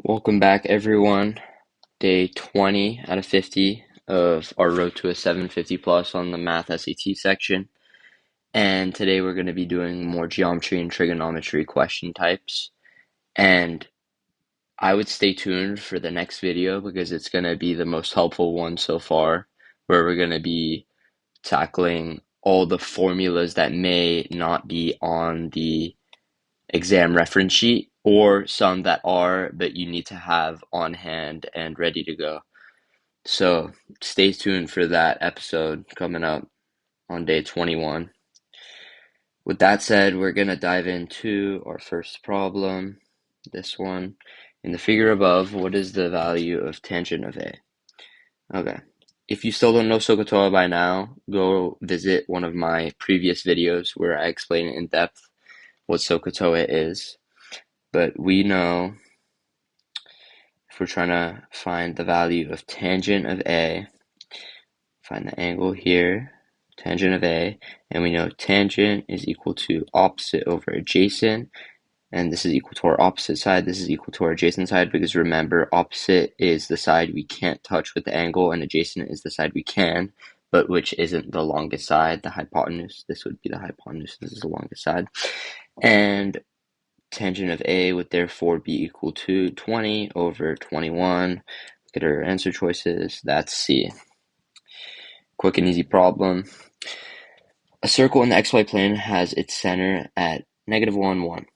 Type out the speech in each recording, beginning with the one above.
Welcome back, everyone. Day 20 out of 50 of our road to a 750 plus on the math SAT section. And today we're going to be doing more geometry and trigonometry question types. And I would stay tuned for the next video because it's going to be the most helpful one so far, where we're going to be tackling all the formulas that may not be on the exam reference sheet, or some that are, but you need to have on hand and ready to go. So stay tuned for that episode coming up on day 21. With that said, we're going to dive into our first problem, this one. In the figure above, what is the value of tangent of A? Okay. If you still don't know SOHCAHTOA by now, go visit one of my previous videos where I explain in depth what SOHCAHTOA is. But we know if we're trying to find the value of tangent of A, find the angle here, tangent of A, and we know tangent is equal to opposite over adjacent, and this is equal to our opposite side, this is equal to our adjacent side, because remember, opposite is the side we can't touch with the angle, and adjacent is the side we can, but which isn't the longest side, the hypotenuse. This would be the hypotenuse, this is the longest side. And tangent of A would therefore be equal to 20 over 21. Look at our answer choices. That's C. Quick and easy problem. A circle in the xy plane has its center at -1, 1.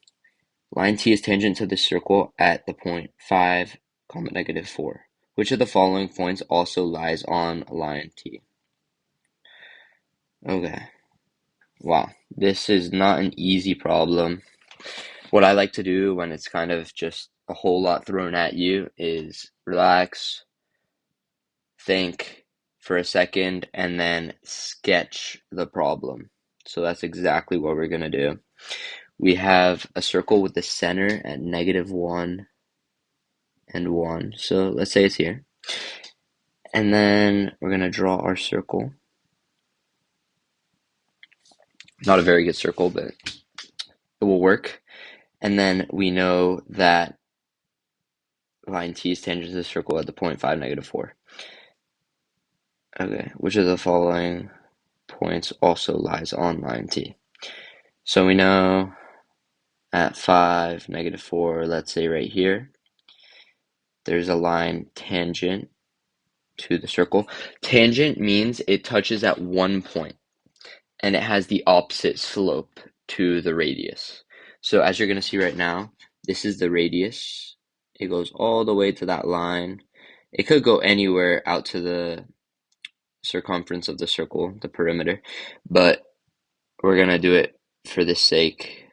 Line T is tangent to the circle at the point 5, -4. Which of the following points also lies on line T? Okay. Wow. This is not an easy problem. What I like to do when it's kind of just a whole lot thrown at you is relax, think for a second, and then sketch the problem. So that's exactly what we're going to do. We have a circle with the center at -1 and 1. So let's say it's here. And then we're going to draw our circle. Not a very good circle, but it will work. And then we know that line T is tangent to the circle at the point 5, -4. Okay, which of the following points also lies on line T? So we know at 5, -4, let's say right here, there's a line tangent to the circle. Tangent means it touches at one point, and it has the opposite slope to the radius. So as you're going to see right now, this is the radius. It goes all the way to that line. It could go anywhere out to the circumference of the circle, the perimeter, but we're going to do it for the sake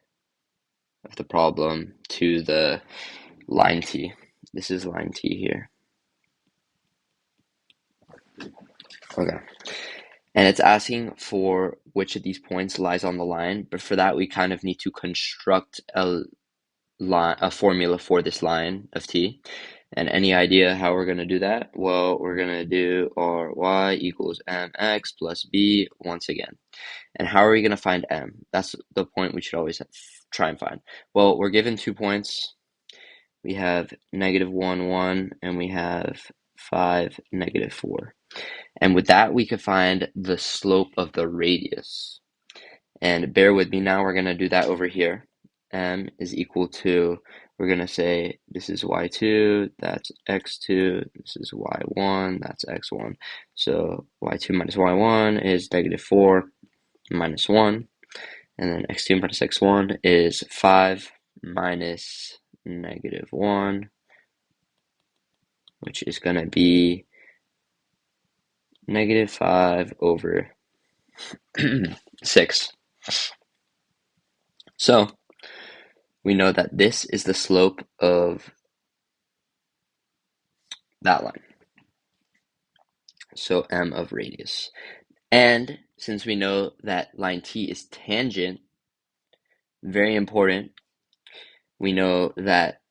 of the problem to the line T. This is line T here. Okay. And it's asking for which of these points lies on the line, but for that we kind of need to construct a formula for this line of T. And any idea how we're going to do that? Well, we're going to do our y equals mx plus b once again. And how are we going to find m? That's the point we should always try and find. Well, we're given 2 points. We have -1, 1, and we have 5, -4. And with that, we could find the slope of the radius. And bear with me now, we're going to do that over here. M is equal to, we're going to say this is y2, that's x2, this is y1, that's x1. So y2 minus y1 is -4 minus 1. And then x2 minus x1 is 5 minus -1, which is going to be -5 over 6. So we know that this is the slope of that line. So m of radius. And since we know that line T is tangent, very important, we know that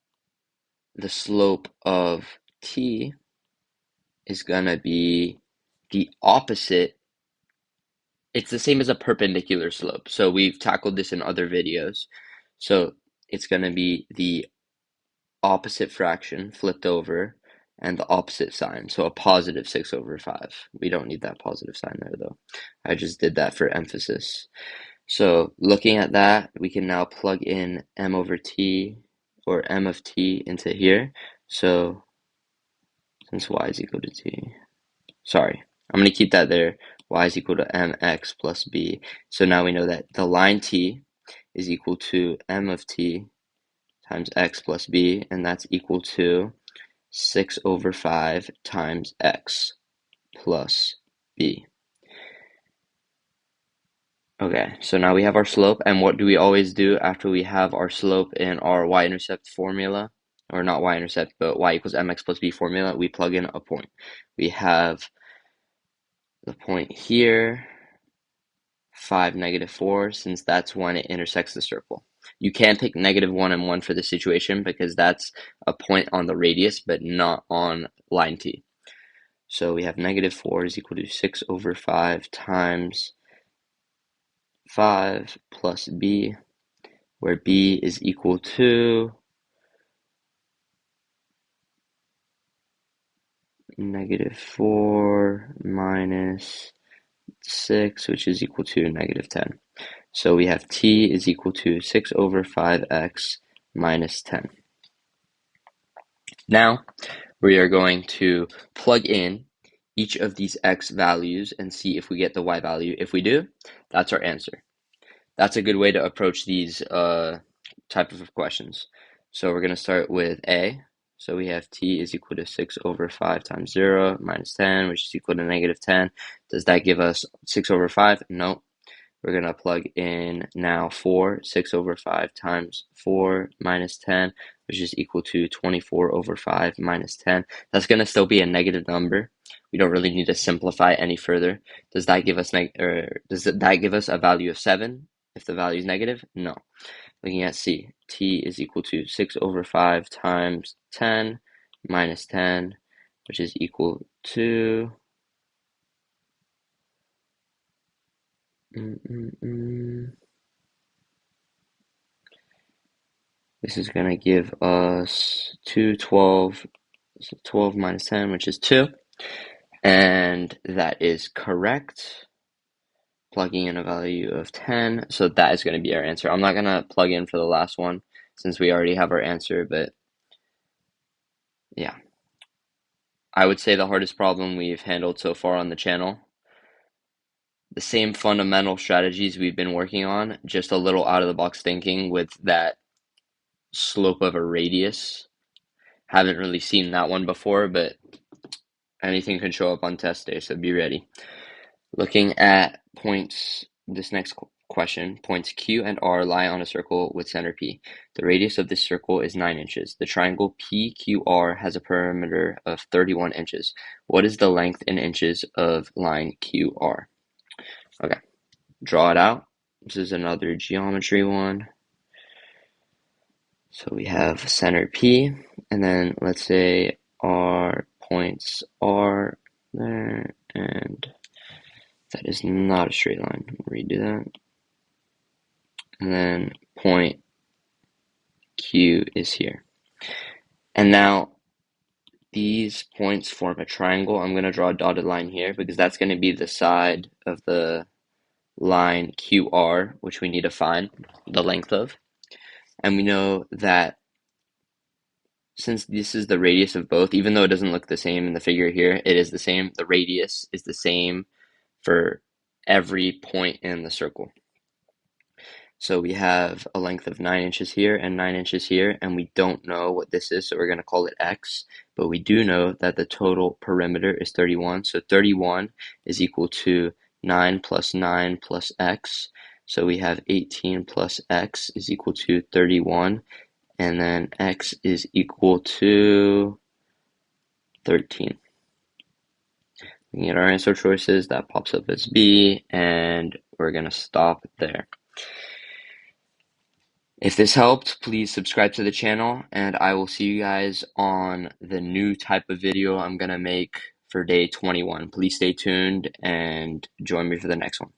the slope of T is going to be the opposite. It's the same as a perpendicular slope. So we've tackled this in other videos. So it's going to be the opposite fraction flipped over and the opposite sign. So a positive 6 over 5. We don't need that positive sign there though. I just did that for emphasis. So looking at that, we can now plug in m over t or m of t into here. So since y is equal to t, sorry, I'm going to keep that there. Y is equal to mx plus b. So now we know that the line t is equal to m of t times x plus b, and that's equal to 6 over 5 times x plus b. Okay, so now we have our slope, and what do we always do after we have our slope in our y-intercept formula? Or not y-intercept, but y equals mx plus b formula. We plug in a point. We have the point here, 5, -4, since that's when it intersects the circle. You can pick -1 and 1 for this situation because that's a point on the radius, but not on line t. So we have -4 is equal to 6 over 5 times 5 plus b, where b is equal to -4 minus 6, which is equal to -10. So we have t is equal to 6 over 5x minus 10. Now we are going to plug in each of these x values and see if we get the y value. If we do, that's our answer. That's a good way to approach these type of questions. So we're going to start with A. So we have t is equal to 6 over 5 times 0 minus 10, which is equal to -10. Does that give us 6 over 5? No. We're going to plug in now 6 over 5 times 4 minus 10, which is equal to 24 over 5 minus 10. That's going to still be a negative number. We don't really need to simplify any further. Does that give us does that give us a value of 7 if the value is negative? No. Looking at C, t is equal to 6 over 5 times 10 minus 10, which is equal to this is going to give us 212, so 12 minus 10, which is 2, and that is correct. Plugging in a value of 10, so that is going to be our answer. I'm not going to plug in for the last one since we already have our answer, but yeah. I would say the hardest problem we've handled so far on the channel. The same fundamental strategies we've been working on, just a little out of the box thinking with that slope of a radius. Haven't really seen that one before, but anything can show up on test day, so be ready. Looking at points, this next question, points Q and R lie on a circle with center P. The radius of this circle is 9 inches. The triangle PQR has a perimeter of 31 inches. What is the length in inches of line QR? Okay, draw it out. This is another geometry one. So we have center P, and then let's say our points are there, and that is not a straight line. Redo that. And then point Q is here. And now these points form a triangle. I'm going to draw a dotted line here because that's going to be the side of the line QR, which we need to find the length of. And we know that since this is the radius of both, even though it doesn't look the same in the figure here, it is the same. The radius is the same for every point in the circle. So we have a length of 9 inches here and 9 inches here, and we don't know what this is, so we're going to call it x. But we do know that the total perimeter is 31. So 31 is equal to 9 plus 9 plus x. So we have 18 plus x is equal to 31. And then x is equal to 13. We get our answer choices. That pops up as B, and we're going to stop there. If this helped, please subscribe to the channel, and I will see you guys on the new type of video I'm going to make for day 21. Please stay tuned and join me for the next one.